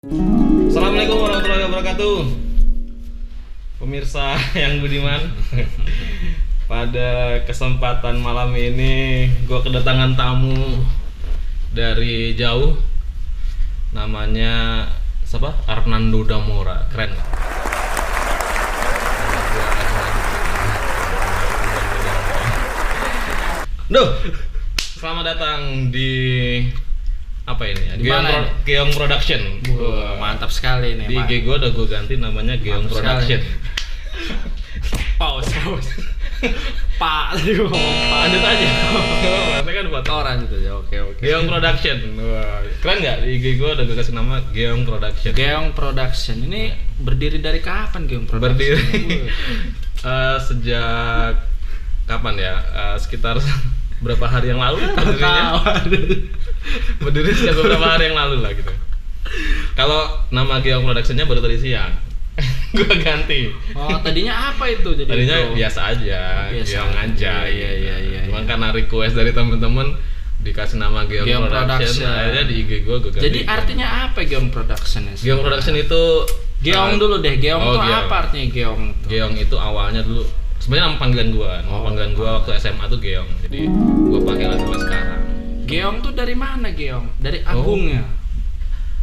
Assalamualaikum warahmatullahi wabarakatuh. Pemirsa yang budiman. Pada kesempatan malam ini gue kedatangan tamu dari jauh. Namanya siapa? Arnando Damora. Keren gak? Duh, selamat datang di apa ini? Geong Production. Mantap sekali nih. Di IG gue udah gue ganti namanya Geong Production. Pause. Pak, lanjut aja. Berarti kan buat orang gitu ya. Oke. Geong Production. Wah, keren nggak? Di IG gue udah gue kasih nama Geong Production. Geong Production ini berdiri dari kapan Geong Production? Berdiri sejak kapan ya? Sekitar berapa hari yang lalu berdiri sejak beberapa hari yang lalu lah gitu. Kalau nama Geong Production-nya baru tadi siang. Gua ganti. Oh, tadinya apa itu jadi? Tadinya itu? Biasa aja, Geong aja. Iya. Cuman karena request dari teman-teman dikasih nama Geong Production, akhirnya di IG gua ganti. Jadi artinya apa Geong Production? Geong Production itu Geong dulu deh. Geong itu Geong. apa artinya Geong? Geong itu awalnya dulu sebenarnya nama panggilan gua waktu SMA tuh Geong. Jadi gua pakai lah sampai sekarang. Geong tuh dari mana Geong? Dari agungnya?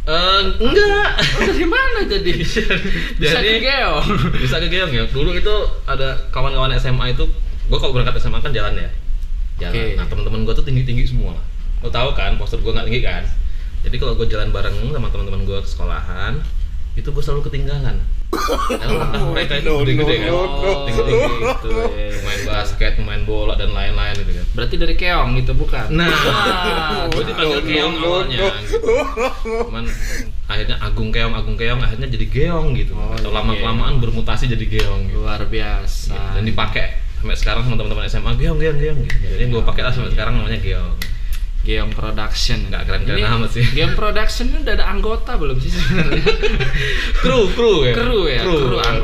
Enggak. Dari mana jadi? Bisa ke Geong. Bisa ke Geong ya. Dulu itu ada kawan-kawan SMA itu, gua kalau berangkat SMA kan jalan ya. Jalan. Okay. Nah, teman-teman gua tuh tinggi-tinggi semua. Lo tahu kan, postur gua nggak tinggi kan. Jadi kalau gua jalan bareng sama teman-teman gua ke sekolahan, itu gua selalu ketinggalan. Karena mereka itu gede-gede kan, tinggi-tinggi gitu, main basket, main bola dan lain-lain gitu kan. Berarti dari keong gitu bukan? Nah, gue dipanggil keong awalnya. Gitu. Cuman akhirnya agung keong, akhirnya jadi geong gitu. Atau lama-kelamaan bermutasi jadi geong. Gitu. Luar biasa. Dan dipakai sampai sekarang sama teman-teman SMA geong gitu. Jadi gue pakai lah sampai sekarang namanya geong. Geong Production. Nggak keren-keren amat sih. Geong Production ini udah ada anggota belum sih sebenarnya? Kru ya.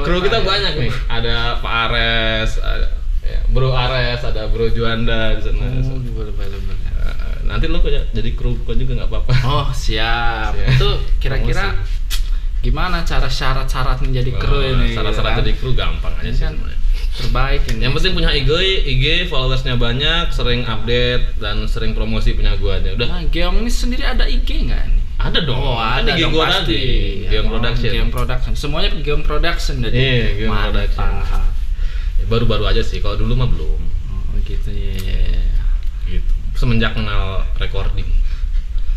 Kru kita banyak nih. Ada Pak Ares, ada Bro Ares, ada Bro Juanda di sana. Boleh. Nanti lo jadi kru juga nggak apa-apa. Oh siap. Itu kira-kira gimana cara syarat-syarat menjadi kru ini? Syarat-syarat jadi kru gampang aja sih. Terbaik ini. Yang penting punya IG followersnya banyak, sering update dan sering promosi punya gua aja. Udah. Nah, Geong ini sendiri ada IG nggak nih? Ada dong. Oh, ada IG dong gua pasti. nanti. Geong Production. Geong Production. Semuanya Geong Production jadi. Iya, Geong Production. Ya, baru-baru aja sih. Kalau dulu mah belum. Oh, gitu ya. Gitu. Semenjak kenal recording.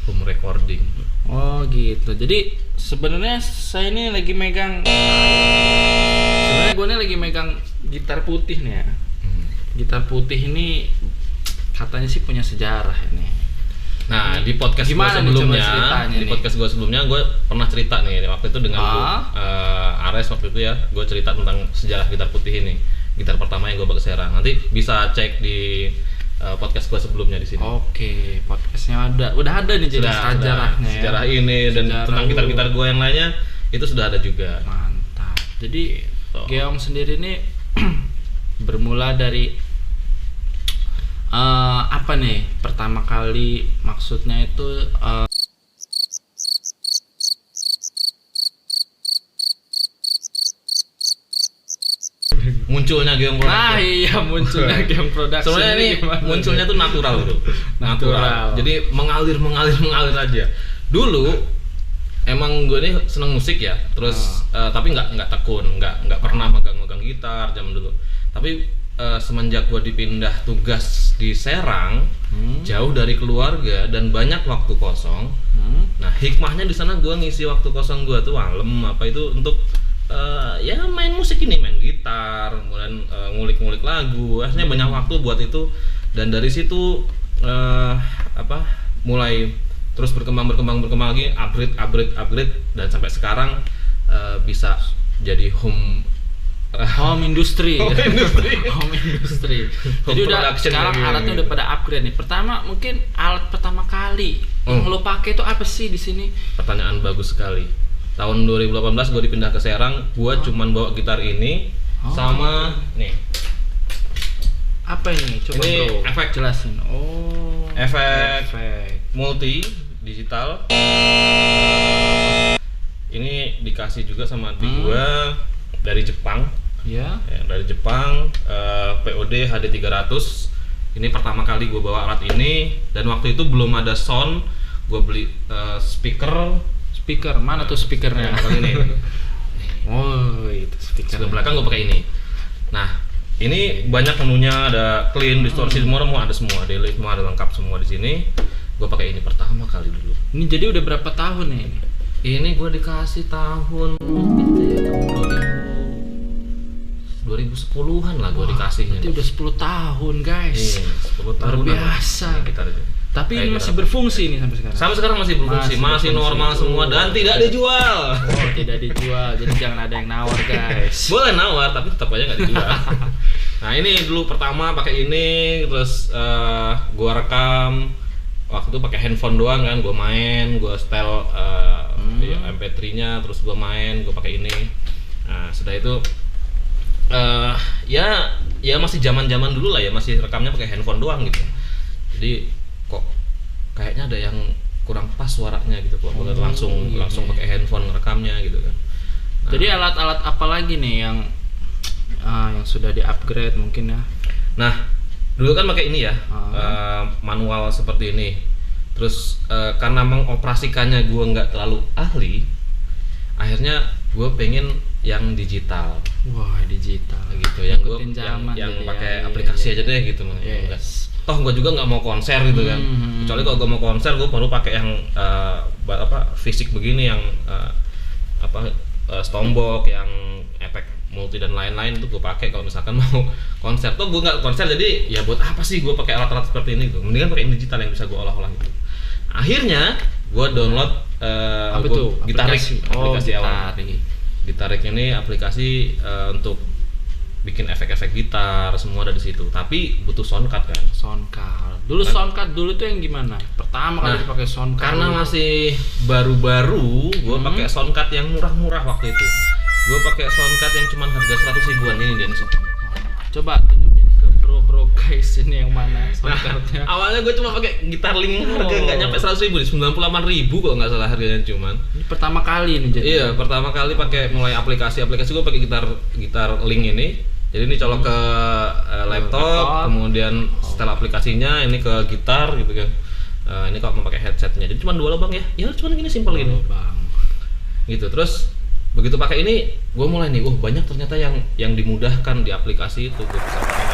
Home recording. Oh, gitu. Jadi sebenarnya saya ini lagi megang gue nih lagi megang gitar putih nih ya. Gitar putih ini katanya sih punya sejarah ini. Nah, di podcast gue sebelumnya, gue pernah cerita nih waktu itu dengan Ares waktu itu ya, gue cerita tentang sejarah gitar putih ini, gitar pertama yang gue bawa ke Serang. Nanti bisa cek di podcast gue sebelumnya di sini. Oke, podcastnya udah ada nih jadi sejarahnya. Sejarah ini dan tentang gitar-gitar gue yang lainnya itu sudah ada juga. Mantap. Jadi Geong sendiri ini bermula dari apa nih? Pertama kali maksudnya itu munculnya Geong Production. Nah iya, munculnya Geong Production. Sebenarnya ini munculnya tuh natural bro. Natural. Jadi mengalir aja. Dulu emang gue nih seneng musik ya, terus tapi nggak tekun, nggak pernah megang gitar zaman dulu. Tapi semenjak gue dipindah tugas di Serang, jauh dari keluarga dan banyak waktu kosong. Nah hikmahnya di sana gue ngisi waktu kosong gue tuh malam apa itu untuk ya main musik ini, main gitar, kemudian ngulik-ngulik lagu. Akhirnya banyak waktu buat itu dan dari situ mulai terus berkembang lagi, upgrade dan sampai sekarang bisa jadi home industry. Jadi udah sekarang lagi. Alatnya udah pada upgrade nih. Pertama mungkin alat pertama kali yang lo pakai itu apa sih di sini? Pertanyaan bagus sekali. Tahun 2018 gue dipindah ke Serang, gue cuman bawa gitar ini sama nih. Apa ini? Coba ini bro, efek jelasin. Efek multi digital. dikasih juga sama adik gua dari Jepang. Ya. Ya, dari Jepang, POD HD 300. Ini pertama kali gue bawa alat ini, dan waktu itu belum ada sound. Gue beli speaker. Mana tuh speakernya? Ini. Oh, itu speaker. Sebelah belakang gue pakai ini. Nah, ini banyak menunya, ada clean, distorsi, semua ada semua, delay semua ada lengkap semua di sini. Gue pakai ini pertama kali dulu. Ini jadi udah berapa tahun ya ini? Ini gue dikasih tahun itu ya, tahun 2010-an lah gue dikasihnya. Berarti udah 10 tahun guys. Iya, 10 tahun. Luar biasa. Gitar itu. Tapi ini masih berfungsi nih sampai sekarang. Sampai sekarang masih berfungsi, masih normal semua dan tidak dijual. Oh, tidak dijual. Jadi jangan ada yang nawar guys. Boleh nawar tapi tetap aja nggak dijual. Nah ini dulu pertama pakai ini, terus gue rekam. Waktu itu pakai handphone doang kan, gue main, gue setel MP3-nya, terus gue main, gue pakai ini. Nah sudah itu ya masih zaman dulu lah ya, masih rekamnya pakai handphone doang gitu. Jadi kok kayaknya ada yang kurang pas suaranya gitu, kok langsung pakai handphone rekamnya gitu kan. Nah, jadi alat-alat apa lagi nih yang sudah di-upgrade mungkin ya? Nah, dulu kan pakai ini ya, manual seperti ini. Terus karena mengoperasikannya gue nggak terlalu ahli, akhirnya gue pengen yang digital. Wah, digital gitu, yang gue yang gitu pakai ya, aplikasi aja deh gitu. Yes. Toh gue juga nggak mau konser gitu kan. Kecuali kalau gue mau konser, gue baru pakai yang fisik begini, yang Stombok, yang efek multi dan lain-lain tuh gue pakai kalau misalkan mau konser. Toh gue nggak konser, jadi ya buat apa sih gue pakai alat-alat seperti ini gitu. Mendingan pakai digital yang bisa gue olah-olah gitu. Akhirnya gue download Gitarik, aplikasi awal. Gitarik ini aplikasi untuk bikin efek-efek gitar, semua ada di situ. Tapi butuh soundcard kan. Soundcard. Soundcard dulu tuh yang gimana? Pertama kali dipakai soundcard. Karena masih baru-baru, gue pakai soundcard yang murah-murah waktu itu. Gue pakai soundcard yang cuma harga 100 ribuan ini dia. Coba tunjukin ke bro guys, ini yang mana soundcardnya? Awalnya gue cuma pakai gitar link harga nggak nyampe 100 ribu, 98 ribu kalau nggak salah harganya cuman. Ini pertama kali nih jadi. Iya, pertama kali pakai mulai aplikasi gue pakai gitar link ini. Jadi ini colok ke laptop, kemudian setel aplikasinya ini ke gitar gitu kan. Ini kalau mau pakai headsetnya, jadi cuma 2 lubang ya. Ya cuma gini, simpel gini. Lubang. Gitu. Terus begitu pakai ini, gue mulai nih, banyak ternyata yang dimudahkan di aplikasi itu. Gue bisa pakai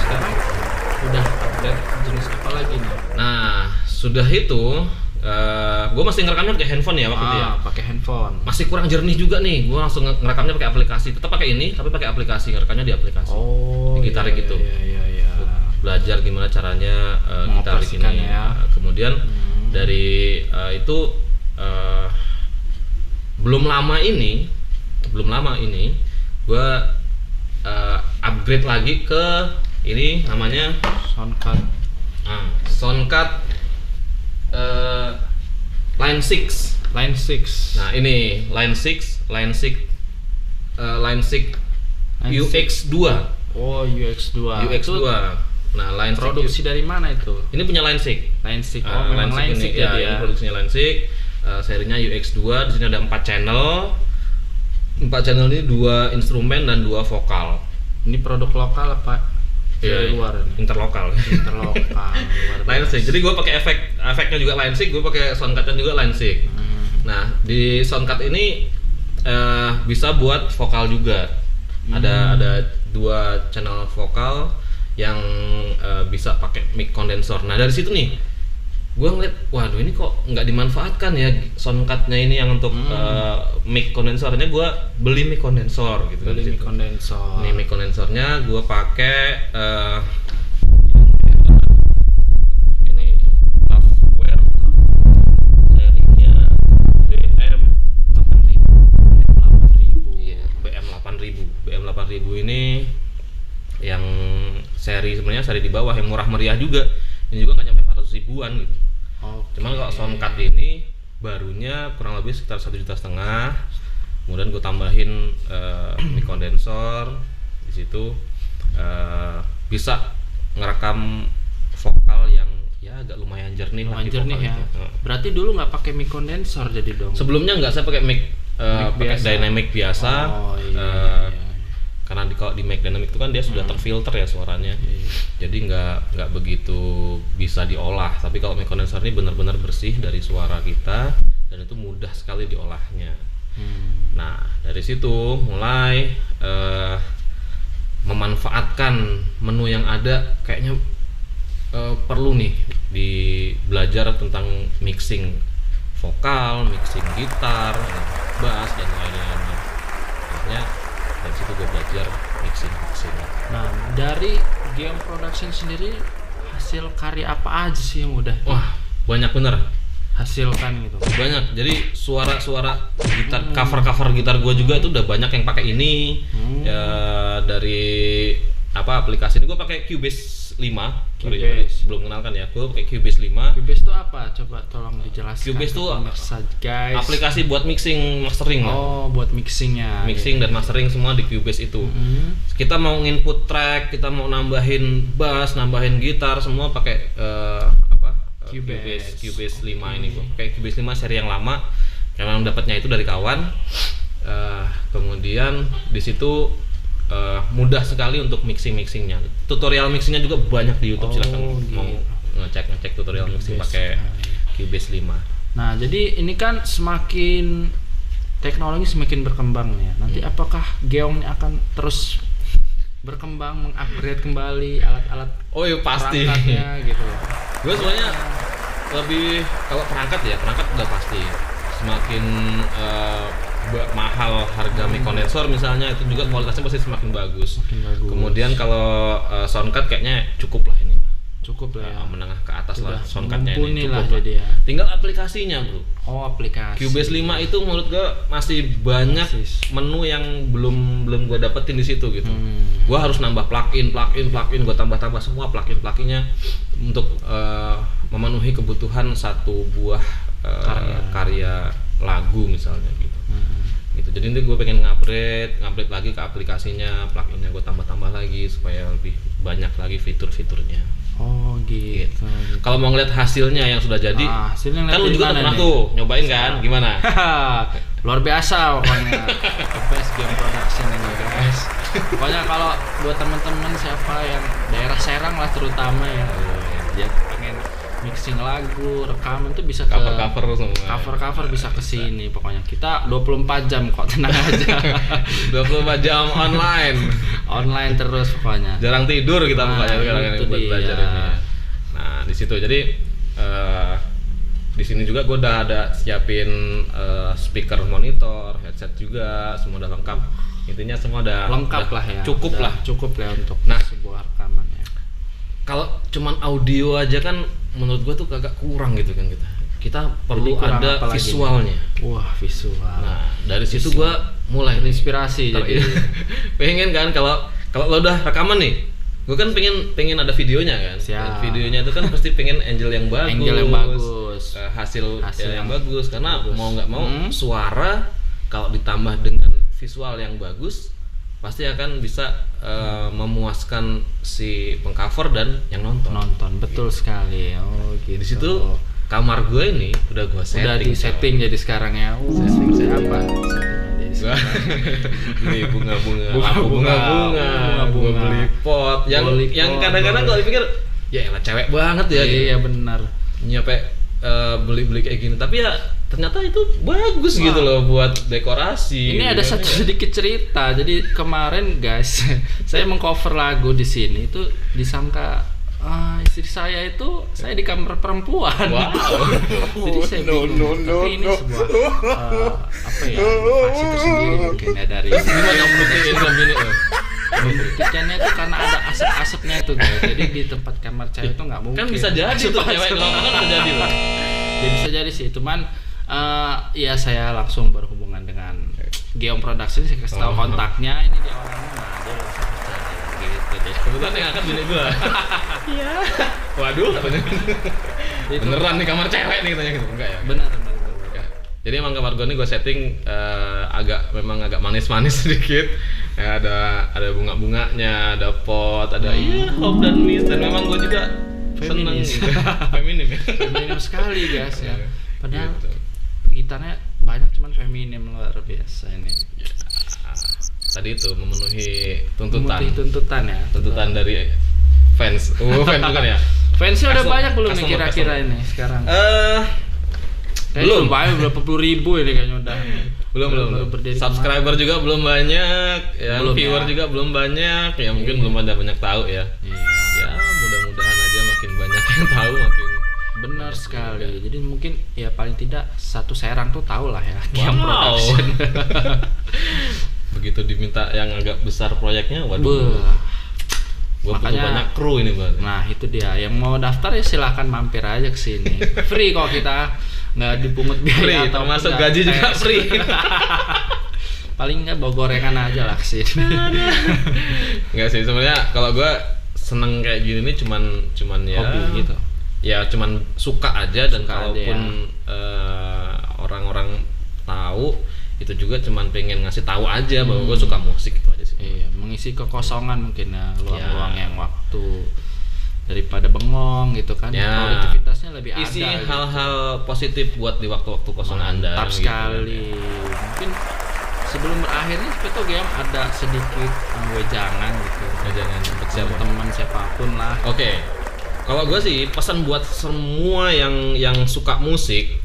sekarang udah update jenis apa lagi nih? Nah, sudah itu gue masih ngerekamnya pakai handphone ya waktu itu ya. Pakai handphone. Masih kurang jernih juga nih. Gue langsung ngerekamnya pakai aplikasi. Tetap pakai ini, tapi pakai aplikasi, ngerekamnya di aplikasi. Oh. Di Gitarik itu. Iya. Belajar gimana caranya Gitarik ini. Ya. Kemudian dari itu belum lama ini gue upgrade lagi ke ini namanya soundcard. Soundcard Line 6. Nah, ini Line 6 UX2. Oh, UX2. Nah, Line 6 produksi dari mana itu? Ini punya Line 6. Line 6. Oh, memang Line 6 ini, jadi ya. Ini produksinya Line 6. Serinya UX2. Di sini ada 4 channel. 4 channel ini 2 instrumen dan 2 vokal. Ini produk lokal apa? Dari luar ini. Interlokal. Line 6. Jadi gue pakai efeknya juga Line 6, gue pakai soundcardnya juga Line 6. Nah, di soundcard ini bisa buat vokal juga. Ada 2 channel vokal yang bisa pakai mic condenser. Nah, dari situ nih gue ngeliat, waduh ini kok nggak dimanfaatkan ya soundcardnya ini yang untuk mic condensernya. Gue beli mic condenser gitu. Beli mic condenser. Ini mic condensernya gue pakai ini software serinya BM8000 ini yang sebenarnya seri di bawah, yang murah meriah juga. Ini juga nggak nyampe 400 ribuan gitu. Cuman kalau soundcard ini barunya kurang lebih sekitar 1,5 juta. Kemudian gue tambahin mic condenser di situ, bisa ngerekam vokal yang ya agak lumayan jernih lah. Lumayan jernih ya. Berarti dulu nggak pakai mic condenser jadi dong? Sebelumnya nggak, saya pakai mic pakai dynamic biasa. Iya. Karena kalau di mic dynamic itu kan dia sudah terfilter ya suaranya. Jadi nggak begitu bisa diolah. Tapi kalau mic condenser ini benar-benar bersih dari suara kita dan itu mudah sekali diolahnya. Nah dari situ mulai memanfaatkan menu yang ada, kayaknya perlu nih belajar tentang mixing vokal, mixing gitar, bass dan lain-lainnya. Akhirnya dari situ gue belajar mixing. Nah dari Geom Production sendiri hasil karya apa aja sih yang udah banyak bener hasilkan gitu? Banyak. Jadi suara-suara gitar, cover gitar gue juga itu udah banyak yang pakai ini. Ya dari aplikasi ini gue pakai Cubase 5. Belum kenal kan ya, gue pakai Cubase 5. Cubase itu apa? Coba tolong dijelaskan. Cubase itu guys, aplikasi buat mixing mastering. Buat mixingnya. Mixing dan mastering semua di Cubase itu. Kita mau input track, kita mau nambahin bass, nambahin gitar, semua pakai Cubase 5 ini. Gue pakai Cubase 5 seri yang lama, karena dapatnya itu dari kawan. Kemudian di situ mudah sekali untuk mixingnya. Tutorial mixingnya juga banyak di YouTube. Silahkan mau ngecek tutorial mixing pakai Cubase 5. Nah jadi ini kan semakin teknologi semakin berkembang ya. Nanti apakah Geom ini akan terus berkembang, mengupgrade kembali alat-alat pasti perangkatnya gitu? Gue sebenarnya lebih kalau perangkat udah pasti semakin mahal harga mic condenser misalnya, itu juga kualitasnya pasti semakin bagus. Kemudian kalau soundcard kayaknya cukup lah ini. Cukup lah ya. Menengah ke atas lah soundcardnya ini lah cukup jadi ya. Tinggal aplikasinya bro. Aplikasi. Cubase 5 itu menurut gue masih banyak menu yang belum gue dapetin di situ gitu. Gue harus nambah plugin, gue tambah semua pluginnya untuk memenuhi kebutuhan satu buah karya lagu misalnya gitu. Gitu. Jadi nanti gue pengen ngupgrade lagi ke aplikasinya, pluginnya gue tambah lagi supaya lebih banyak lagi fitur-fiturnya. Gitu. Kalau mau ngeliat hasilnya yang sudah jadi, kan lu juga pernah tuh nyobain kan, gimana? Luar biasa pokoknya. The best Geom Production ini guys. Pokoknya kalau buat teman-teman siapa yang daerah Serang lah terutama ya, dia pengen mixing lagu, rekaman tuh bisa ke cover semua. Cover bisa ke sini pokoknya. Kita 24 jam kok, tenang aja. 24 jam online terus pokoknya. Jarang tidur kita pokoknya sekarang ini buat belajar ini. Nah, di situ jadi di sini juga gue udah ada siapin speaker, monitor, headset juga, semua udah lengkap. Intinya semua udah lengkap lah ya. Cukup lah untuk sebuah rekaman ya. Kalau cuman audio aja kan menurut gua tuh agak kurang gitu kan kita perlu ada visualnya. Visual. Nah dari situ gua mulai inspirasi jadi pengen kan kalau lo udah rekaman nih, gua kan pengen ada videonya kan. Videonya itu kan pasti pengen angle yang bagus, hasil yang bagus, karena mau nggak mau suara kalau ditambah dengan visual yang bagus pasti akan bisa memuaskan si pengcover dan yang nonton. Betul sekali. Gitu. Di situ kamar gue ini udah gue setting. Udah di setting jadi sekarang ya. Setting saya apa? Beli bunga-bunga. Gue beli pot yang kadang-kadang kalau dipikir ya elah cewek banget ya. Iya benar. Nyampe beli kayak gini, tapi ya ternyata itu bagus gitu loh buat dekorasi. Ini ada satu sedikit cerita. Jadi kemarin guys, saya mengcover lagu di sini itu disangka istri saya itu saya di kamar perempuan. Jadi saya bingung. Tapi ini sebuah inovasi tersendiri mungkin ya dari membuktikannya itu karena ada asap-asapnya tuh guys. Jadi di tempat kamar cewek itu nggak mungkin. Kan bisa jadi tuh cewek ngomong kan bisa jadi loh. Ya bisa jadi sih, cuman ya saya langsung berhubungan dengan Geom Production, saya kasih tahu kontaknya, ini dia orangnya, dia langsung percaya gitu deh. Kebetulan yang angkat bini gua. Iya. Waduh, beneran nih kamar cewek nih katanya gitu, enggak ya? Benar. Jadi emang kamar gua nih gua setting memang agak manis-manis sedikit. Ya, ada bunga-bunganya, ada pot, ada hope dan mist, dan memang gua juga seneng Feminis. gitu. Feminim ya. Feminim sekali guys ya. Padahal Gitu. gitarnya banyak cuman feminim luar biasa ini. Tadi itu memenuhi tuntutan. Memenuhi tuntutan ya. Tuntutan dari fans. Fans bukan ya? Fansnya udah Customer- banyak belum nih customer- kira-kira customer. ini sekarang? Belum. Kayaknya banyak berapa puluh ribu ini kayaknya udah. belum Baru berdiri subscriber juga belum banyak ya, Belum viewer ya. juga belum banyak ya, mungkin belum ada banyak tahu ya. Iya. Ya mudah-mudahan aja makin banyak yang tahu makin Benar sekali. Jadi mungkin ya paling tidak satu Serang tuh tahu lah ya. Kiam Wow. Production. begitu diminta yang agak besar proyeknya, waduh, Beuh. gua butuh Makanya- banyak kru ini Bang. Nah itu dia, yang mau daftar ya silahkan mampir aja ke sini. Free kok kita, nggak dipungut biaya Free, atau termasuk gaji juga free. Paling nggak bawa gorengan aja lah ke sini. Enggak sih sebenarnya, kalau gua seneng kayak gini nih cuman ya Hobi gitu. ya cuman suka aja, dan Suka aja, kalaupun orang-orang tahu itu juga cuman pengen ngasih tahu aja bahwa gue suka musik, itu aja sih. Iya, mengisi kekosongan mungkin ya, luang-luang yang waktu daripada bengong gitu kan. Ya. Produktivitasnya lebih Isi ada. gitu. hal-hal positif buat di waktu-waktu kosong Anda. Mantap gitu. sekali. Mungkin sebelum berakhir nih Peto Game ada sedikit wejangan gitu. Wejangan untuk siapa? Teman siapapun lah. Oke. Kalau gue sih pesan buat semua yang suka musik,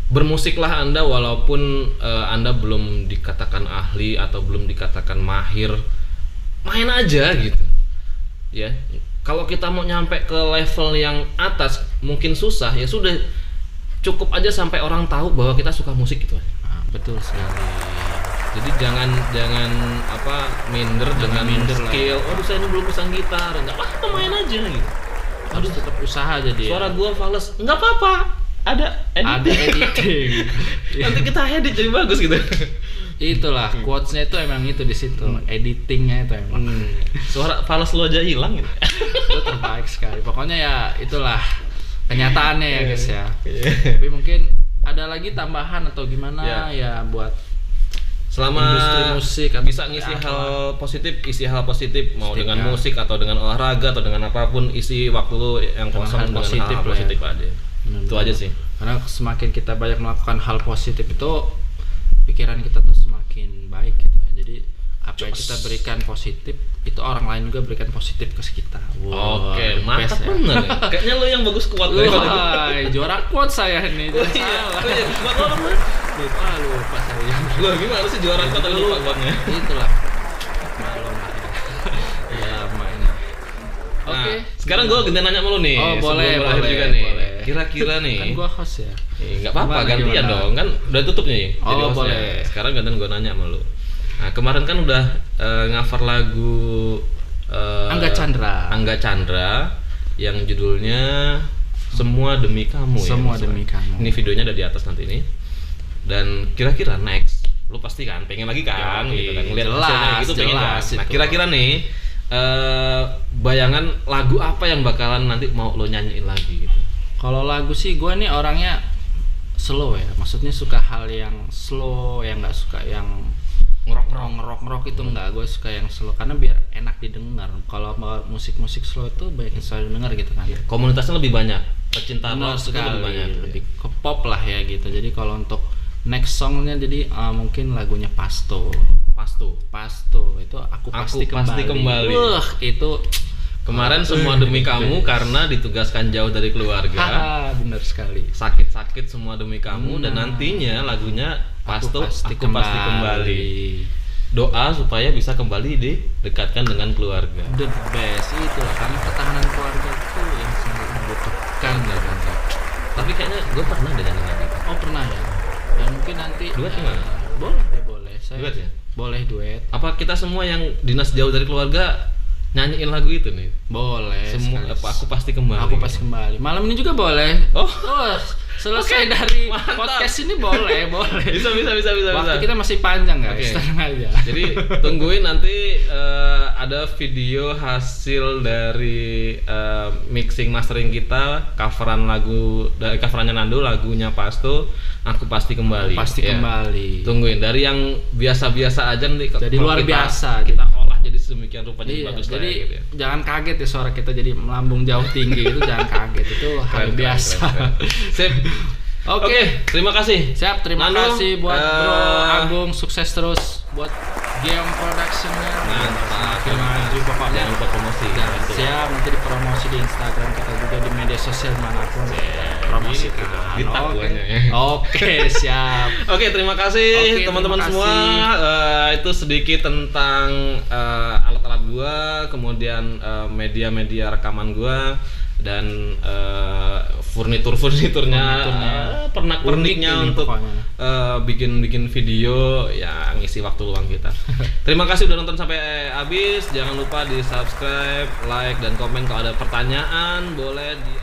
bermusiklah Anda walaupun Anda belum dikatakan ahli atau belum dikatakan mahir, main aja gitu. Ya. Kalau kita mau nyampe ke level yang atas mungkin susah, ya sudah, cukup aja sampai orang tahu bahwa kita suka musik gitu. Nah, betul sekali. Jadi jangan minder dengan minder lah. skill. Aduh saya ini belum bisa gitar, enggak apa-apa, main aja gitu. Harus tetap usaha jadi. Suara gua fals, enggak apa-apa. Ada editing. Nanti kita edit jadi bagus gitu. Itulah quotes-nya itu emang itu di situ. Editingnya itu emang. Suara fals lu aja hilang gitu. Itu terbaik sekali. Pokoknya ya itulah kenyataannya ya guys ya. Iya. Tapi mungkin ada lagi tambahan atau gimana ya buat Selama industri musik atau bisa ngisi apa. hal positif, isi hal positif, mau Positif, dengan ya. musik atau dengan olahraga atau dengan apapun, isi waktu lu yang Dengan kosong hal dengan positif hal lah ya. positif aja. Benar-benar. Itu aja sih. Karena semakin kita banyak melakukan hal positif itu pikiran kita tuh semakin baik gitu ya. Jadi apa yang kita berikan positif itu orang lain juga berikan positif ke kita. Oke, mantap best ya. bener ya. Kayaknya lu yang bagus kuat daripada gua. Wah, juara quote saya nih. Oh Jangan iya, salah. oh iya, kuat lu apa? Lupa saya. Lu gimana sih juara kuat tapi lupa kuatnya? Itulah. Malum lah ya. Ya lama ini. Oke. Nah, sekarang gua gantian nanya sama lu nih. Oh, sebelum boleh, berakhir boleh, juga nih. boleh. Kira-kira nih. Kan gua host ya. Enggak apa-apa, Gimana, gantian gimana? dong. Kan udah tutup nih. Oh, jadi hostnya. boleh. Sekarang gantian gua nanya sama lu. Nah, kemarin kan udah cover lagu Angga Chandra yang judulnya Semua Demi Kamu. Semua ya, Demi Kamu. Ini videonya ada di atas nanti nih. Dan kira-kira next lu pasti kan pengen lagi kan Yoi, gitu kan, ngeliat jelas, hasilnya gitu pengen kan. jelas Nah itu. kira-kira nih bayangan lagu apa yang bakalan nanti mau lo nyanyiin lagi gitu? Kalau lagu sih gue nih orangnya slow ya, maksudnya suka hal yang slow, yang nggak suka yang ngerok itu enggak, gue suka yang slow karena biar enak didengar. Kalau musik-musik slow itu banyak yang selalu denger gitu kan. Komunitasnya lebih banyak, pecinta Benar rock itu sekali, lebih banyak. lebih ke pop lah ya gitu. Jadi kalau untuk next songnya jadi mungkin lagunya Pasto itu aku pasti kembali. Wah itu Kemarin Semua Demi Kamu karena ditugaskan jauh dari keluarga. Haha, benar sekali. Sakit-sakit semua demi kamu, dan nantinya lagunya Pasto Aku Aku Pasti Kembali. Doa supaya bisa kembali didekatkan dengan keluarga. The best itu lah, karena ketahanan keluarga itu yang sangat membutuhkan ya kan. Tapi kayaknya gue pernah deh nyanyi lagu itu. Oh pernah ya. Dan mungkin nanti Duet gimana? Boleh. Saya Duet ya? Boleh duet. Apa kita semua yang dinas jauh dari keluarga nyanyiin lagu itu nih? Boleh. Semua sekali. apa Aku Pasti Kembali. Aku pasti kembali. Malam ini juga boleh. Oh. Selesai Oke, dari mantap. podcast ini boleh. Bisa. Waktu kita masih panjang guys. Oke. Tenang aja. Jadi tungguin nanti ada video hasil dari mixing mastering kita, coverannya Nando, lagunya Pasto Aku Pasti Kembali. Pasti Ya. kembali. Tungguin dari yang biasa-biasa aja nanti Jadi kalau luar kita- biasa. kita olah jadi jadi sedemikian rupa jadi bagus jadi gitu ya. jangan kaget ya suara kita jadi melambung jauh tinggi itu jangan kaget itu hal biasa. Sip. Oke, terima kasih. Siap, terima Nando, kasih buat Bro Agung, sukses terus buat game production-nya. Mantap. Maju pokoknya. Jangan lupa promosi. Siap, nanti dipromosi di Instagram kita juga di media sosial manapun. Promosikan. Oke, siap. Oke, terima kasih teman-teman semua. Itu sedikit tentang alat-alat gua, kemudian media-media rekaman gua dan furniturnya pernak-perniknya untuk bikin video ya ngisi waktu luang kita. Terima kasih udah nonton sampai habis. Jangan lupa di subscribe, like dan komen. Kalau ada pertanyaan boleh di